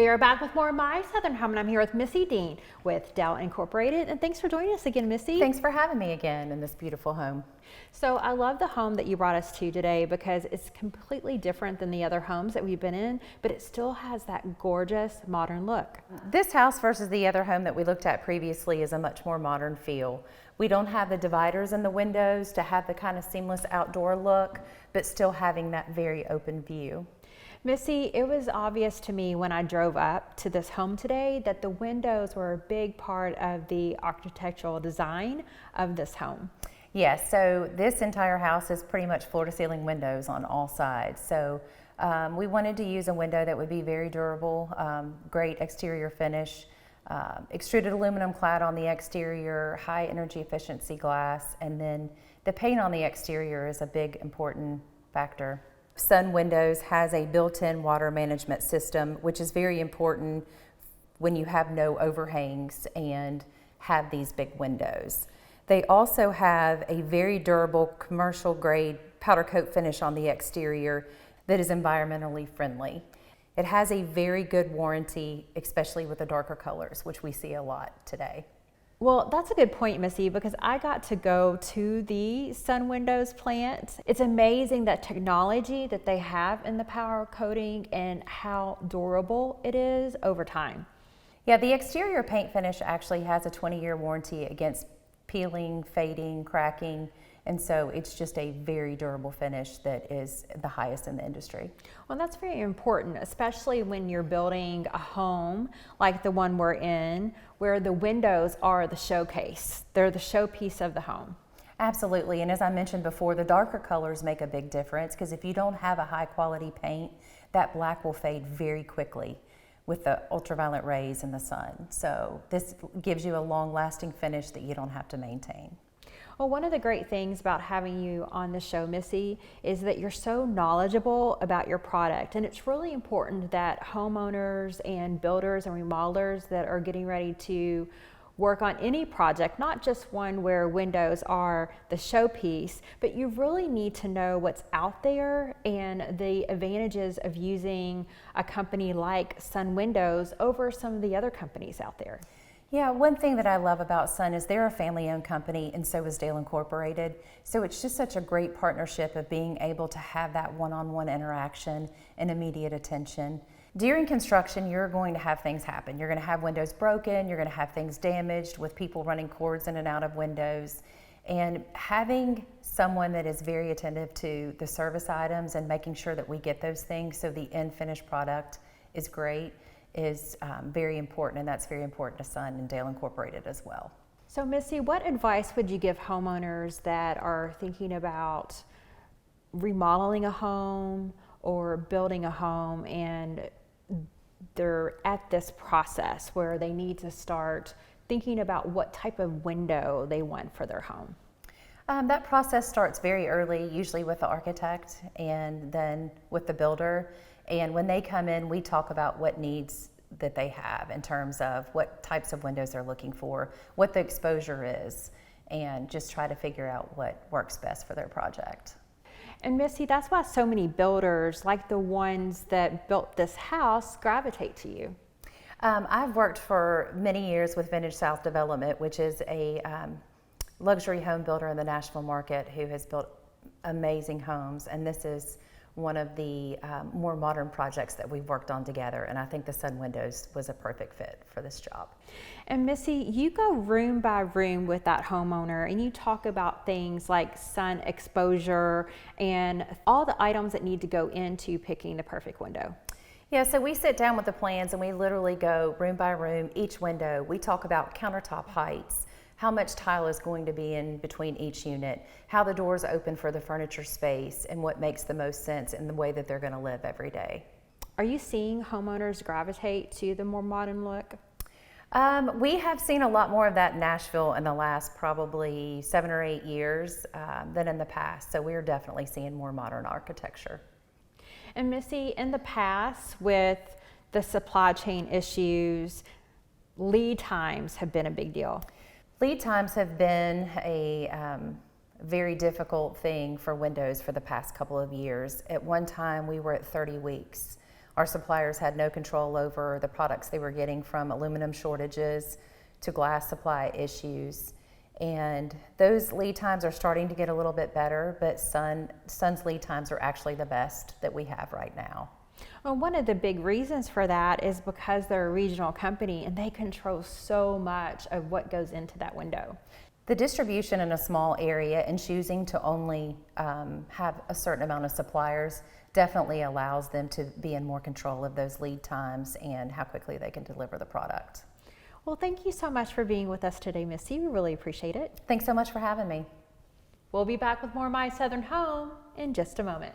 We are back with more of My Southern Home, and I'm here with Missi Dean with Dell Incorporated. And thanks for joining us again, Missi. Thanks for having me again in this beautiful home. So I love the home that you brought us to today because it's completely different than the other homes that we've been in, but it still has that gorgeous modern look. This house versus the other home that we looked at previously is a much more modern feel. We don't have the dividers in the windows to have the kind of seamless outdoor look, but still having that very open view. Missi, it was obvious to me when I drove up to this home today that the windows were a big part of the architectural design of this home. Yes, so this entire house is pretty much floor to ceiling windows on all sides. So we wanted to use a window that would be very durable, great exterior finish, extruded aluminum clad on the exterior, high energy efficiency glass, and then the paint on the exterior is a big important factor. Sun Windows has a built-in water management system, which is very important when you have no overhangs and have these big windows. They also have a very durable commercial grade powder coat finish on the exterior that is environmentally friendly. It has a very good warranty, especially with the darker colors, which we see a lot today. Well, that's a good point, Missi, because I got to go to the Sun Windows plant. It's amazing that technology that they have in the powder coating and how durable it is over time. Yeah, the exterior paint finish actually has a 20-year warranty against peeling, fading, cracking, and so it's just a very durable finish that is the highest in the industry. Well, that's very important, especially when you're building a home like the one we're in, where the windows are the showcase. They're the showpiece of the home. Absolutely, and as I mentioned before, the darker colors make a big difference because if you don't have a high quality paint, that black will fade very quickly with the ultraviolet rays and the sun. So this gives you a long lasting finish that you don't have to maintain. Well, one of the great things about having you on the show, Missi, is that you're so knowledgeable about your product. And it's really important that homeowners and builders and remodelers that are getting ready to work on any project, not just one where windows are the showpiece, but you really need to know what's out there and the advantages of using a company like Sun Windows over some of the other companies out there. Yeah, one thing that I love about Sun is they're a family-owned company and so is Dale Incorporated. So it's just such a great partnership of being able to have that one-on-one interaction and immediate attention. During construction, you're going to have things happen. You're going to have windows broken, you're going to have things damaged with people running cords in and out of windows. And having someone that is very attentive to the service items and making sure that we get those things so the end finished product is great is very important, and that's very important to Sun and Dale Incorporated as well. So Missi, what advice would you give homeowners that are thinking about remodeling a home or building a home and they're at this process where they need to start thinking about what type of window they want for their home? That process starts very early, usually with the architect and then with the builder. And when they come in, we talk about what needs that they have in terms of what types of windows they're looking for, what the exposure is, and just try to figure out what works best for their project. And Missi, that's why so many builders, like the ones that built this house, gravitate to you. I've worked for many years with Vintage South Development, which is a luxury home builder in the Nashville market who has built amazing homes, and this is one of the more modern projects that we've worked on together, and I think the Sun Windows was a perfect fit for this job. And Missi, you go room by room with that homeowner and you talk about things like sun exposure and all the items that need to go into picking the perfect window. Yeah, so we sit down with the plans and we literally go room by room, each window. We talk about countertop heights, how much tile is going to be in between each unit, how the doors open for the furniture space, and what makes the most sense in the way that they're going to live every day. Are you seeing homeowners gravitate to the more modern look? We have seen a lot more of that in Nashville in the last probably 7 or 8 years than in the past, so we're definitely seeing more modern architecture. And Missi, in the past with the supply chain issues, lead times have been a big deal. Lead times have been a very difficult thing for windows for the past couple of years. At one time, we were at 30 weeks. Our suppliers had no control over the products they were getting, from aluminum shortages to glass supply issues. And those lead times are starting to get a little bit better, but Sun's lead times are actually the best that we have right now. Well, one of the big reasons for that is because they're a regional company and they control so much of what goes into that window. The distribution in a small area and choosing to only have a certain amount of suppliers definitely allows them to be in more control of those lead times and how quickly they can deliver the product. Well, thank you so much for being with us today, Missi. We really appreciate it. Thanks so much for having me. We'll be back with more My Southern Home in just a moment.